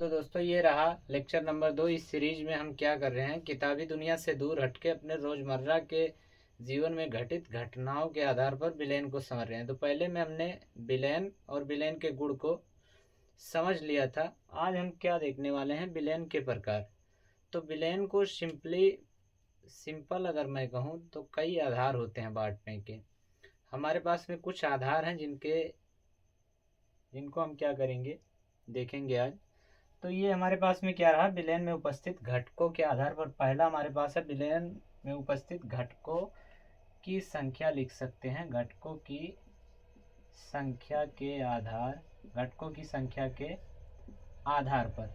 तो दोस्तों ये रहा लेक्चर नंबर 2। इस सीरीज में हम क्या कर रहे हैं, किताबी दुनिया से दूर हटके अपने रोज़मर्रा के जीवन में घटित घटनाओं के आधार पर विलेन को समझ रहे हैं। तो पहले में हमने विलेन और विलेन के गुण को समझ लिया था। आज हम क्या देखने वाले हैं, विलेन के प्रकार। तो विलेन को सिंपल अगर मैं कहूँ तो कई आधार होते हैं बांटने के। हमारे पास में कुछ आधार हैं जिनको हम क्या करेंगे, देखेंगे आज। तो ये हमारे पास में क्या रहा, विलेन में उपस्थित घटकों के आधार पर। पहला हमारे पास है विलेन में उपस्थित घटकों की संख्या लिख सकते हैं। घटकों की संख्या के आधार पर।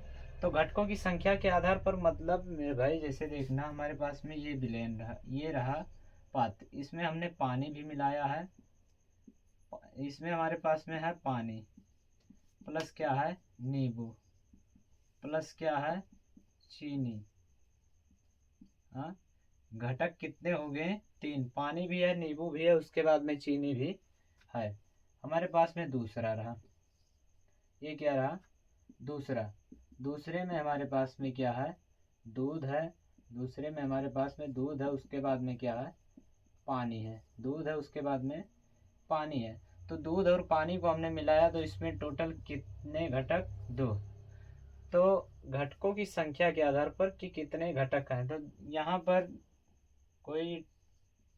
तो घटकों की संख्या के आधार पर मतलब मेरे भाई, जैसे देखना हमारे पास में ये विलेन रहा, ये रहा पात्र। इसमें हमने पानी भी मिलाया है। इसमें हमारे पास में है पानी प्लस क्या है, नींबू प्लस क्या है, चीनी। हाँ, घटक कितने हो गए, 3। पानी भी है, नींबू भी है, उसके बाद में चीनी भी है। हमारे पास में दूसरा रहा, ये क्या रहा, दूसरे में हमारे पास में क्या है, दूध है। दूसरे में हमारे पास में दूध है, उसके बाद में क्या है, पानी है। दूध है, उसके बाद में पानी है। तो दूध और पानी को हमने मिलाया तो इसमें टोटल कितने घटक, 2। तो घटकों की संख्या के आधार पर कि कितने घटक हैं, तो यहाँ पर कोई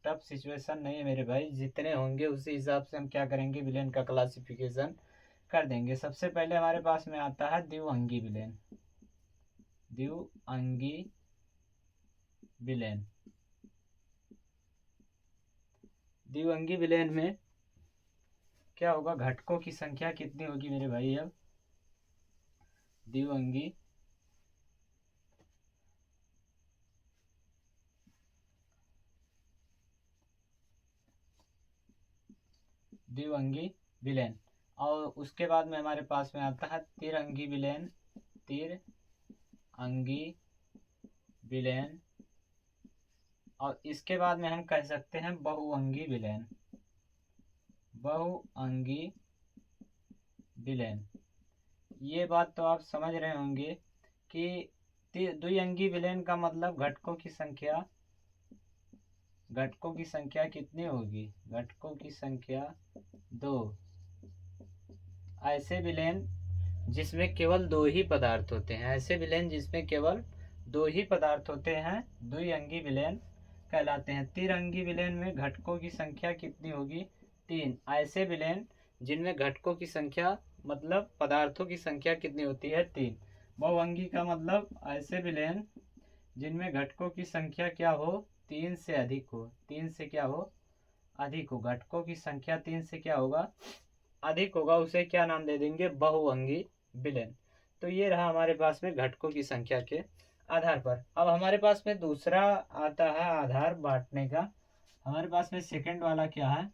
टफ सिचुएशन नहीं है मेरे भाई। जितने होंगे उसी हिसाब से हम क्या करेंगे, विलेन का क्लासिफिकेशन कर देंगे। सबसे पहले हमारे पास में आता है द्विअंगी विलेन। द्विअंगी विलेन, द्विअंगी विलेन में क्या होगा, घटकों की संख्या कितनी होगी मेरे भाई। अब द्विअंगी विलेन, और उसके बाद में हमारे पास में आता है तिरंगी विलेन। तिरंगी विलेन, और इसके बाद में हम कह सकते हैं बहुअंगी विलेन। बहुअंगी विलेन, ये बात तो आप समझ रहे होंगे कि द्विअंगी विलेन का मतलब घटकों की संख्या कितनी होगी, घटकों की संख्या 2। ऐसे विलेन जिसमें केवल 2 ही पदार्थ होते हैं, द्विअंगी विलेन कहलाते हैं। तिरंगी विलेन में घटकों की संख्या कितनी होगी, 3। ऐसे विलेन जिनमें घटकों की संख्या मतलब पदार्थों की संख्या कितनी होती है, 3। बहुअंगी का मतलब ऐसे विलेन जिनमें घटकों की संख्या क्या हो, 3 से अधिक हो। 3 से क्या हो, अधिक हो। घटकों की संख्या 3 से क्या होगा, अधिक होगा, उसे क्या नाम दे देंगे, बहुअंगी विलेन। तो ये रहा हमारे पास में घटकों की संख्या के आधार पर। अब हमारे पास में दूसरा आता है आधार बांटने का। हमारे पास में सेकंड वाला क्या है,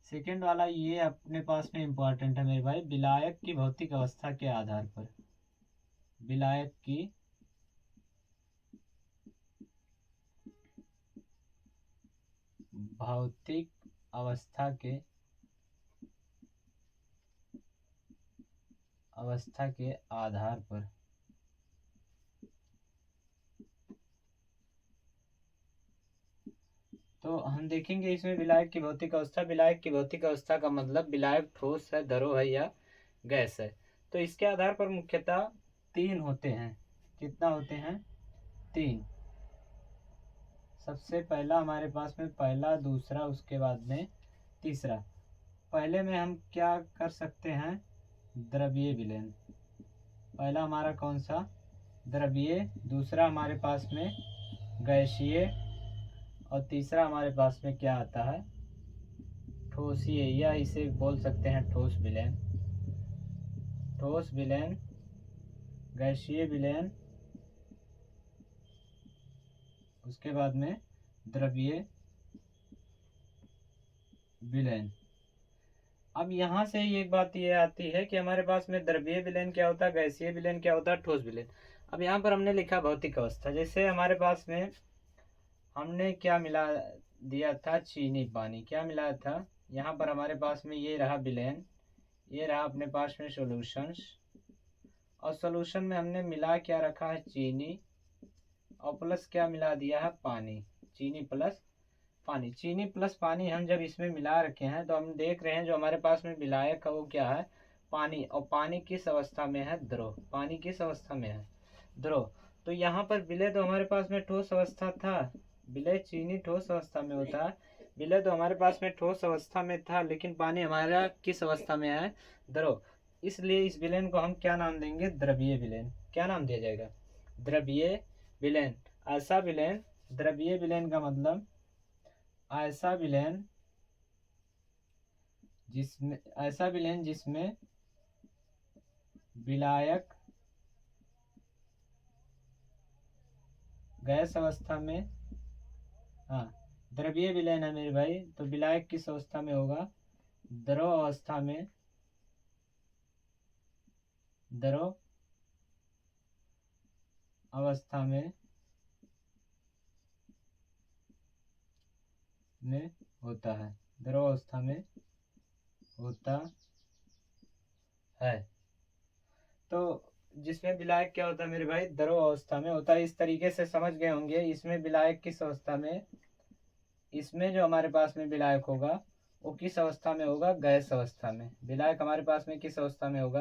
सेकंड वाला ये अपने पास में इंपॉर्टेंट है मेरे भाई। विलायक की भौतिक अवस्था के आधार पर। विलायक की भौतिक अवस्था के आधार पर। तो हम देखेंगे इसमें विलायक की भौतिक अवस्था। विलायक की भौतिक अवस्था का मतलब विलायक ठोस है, द्रव है या गैस है। तो इसके आधार पर मुख्यतः 3 होते हैं। कितना होते हैं, 3। सबसे पहला हमारे पास में पहला, दूसरा, उसके बाद में तीसरा। पहले में हम क्या कर सकते हैं, द्रवीय विलेन। पहला हमारा कौन सा, द्रवीय। दूसरा हमारे पास में गैसीय, और तीसरा हमारे पास में क्या आता है, ठोसीय, या इसे बोल सकते हैं ठोस विलेन। ठोस विलेन, गैसीय विलेन, उसके बाद में द्रवीय विलेन। अब यहाँ से एक बात ये आती है कि हमारे पास में द्रवीय विलेन क्या होता है, गैसीय विलेन क्या होता है, ठोस विलेन। अब यहाँ पर हमने लिखा भौतिक अवस्था। जैसे हमारे पास में हमने क्या मिला दिया था, चीनी पानी। क्या मिलाया था, यहाँ पर हमारे पास में ये रहा विलेन, ये रहा अपने पास में सॉल्यूशंस, और सॉल्यूशन में हमने मिला क्या रखा है, चीनी, और प्लस क्या मिला दिया है, पानी। चीनी प्लस पानी, चीनी प्लस पानी हम जब इसमें मिला रखे हैं तो हम देख रहे हैं जो हमारे पास में विलायक है वो क्या है, पानी। और पानी किस अवस्था में है, द्रव। पानी किस अवस्था में है, द्रव। तो यहाँ पर विलय तो हमारे पास में ठोस अवस्था था, विलय चीनी ठोस अवस्था में होता है, विलय तो हमारे पास में ठोस अवस्था में था, लेकिन पानी हमारा किस अवस्था में है, द्रव। इसलिए इस विलयन को हम क्या नाम देंगे, द्रवीय विलयन। क्या नाम दिया जाएगा, द्रवीय विलयन। ऐसा विलयन, द्रवीय विलयन का मतलब ऐसा विलयन जिसमें विलायक गैस अवस्था में, हाँ द्रवीय विलयन है मेरे भाई, तो विलायक किस अवस्था में होगा, द्रव अवस्था में, द्रव अवस्था में होता है, द्रव अवस्था में होता है। तो जिसमें विलायक क्या होता है मेरे भाई, द्रव अवस्था में होता है। इस तरीके से समझ गए होंगे इसमें विलायक किस अवस्था में, इसमें जो हमारे पास में विलायक होगा वो किस अवस्था में होगा, गैस अवस्था में। विलायक हमारे पास में किस अवस्था में होगा,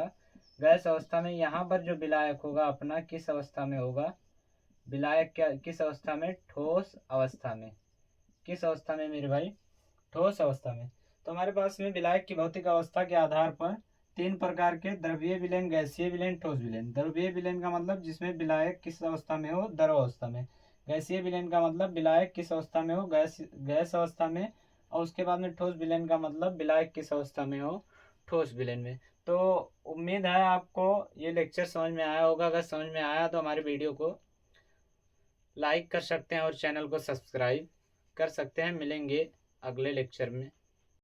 गैस अवस्था में। यहाँ पर जो विलायक होगा अपना किस अवस्था में होगा, विलायक क्या किस अवस्था में, ठोस अवस्था में। किस अवस्था में मेरे भाई, ठोस अवस्था में। तो हमारे पास में विलायक की भौतिक अवस्था के आधार पर तीन प्रकार के, द्रवीय विलयन, गैसीय विलयन, ठोस विलयन। द्रवीय विलयन का मतलब जिसमें विलायक किस अवस्था में हो, द्रव अवस्था में। गैसीय विलयन का मतलब विलायक किस अवस्था में हो, गैस अवस्था में। और उसके बाद में ठोस विलयन का मतलब विलायक किस अवस्था में हो, ठोस विलयन में। तो उम्मीद है आपको ये लेक्चर समझ में आया होगा। अगर समझ में आया तो हमारे वीडियो को लाइक कर सकते हैं और चैनल को सब्सक्राइब कर सकते हैं। मिलेंगे अगले लेक्चर में।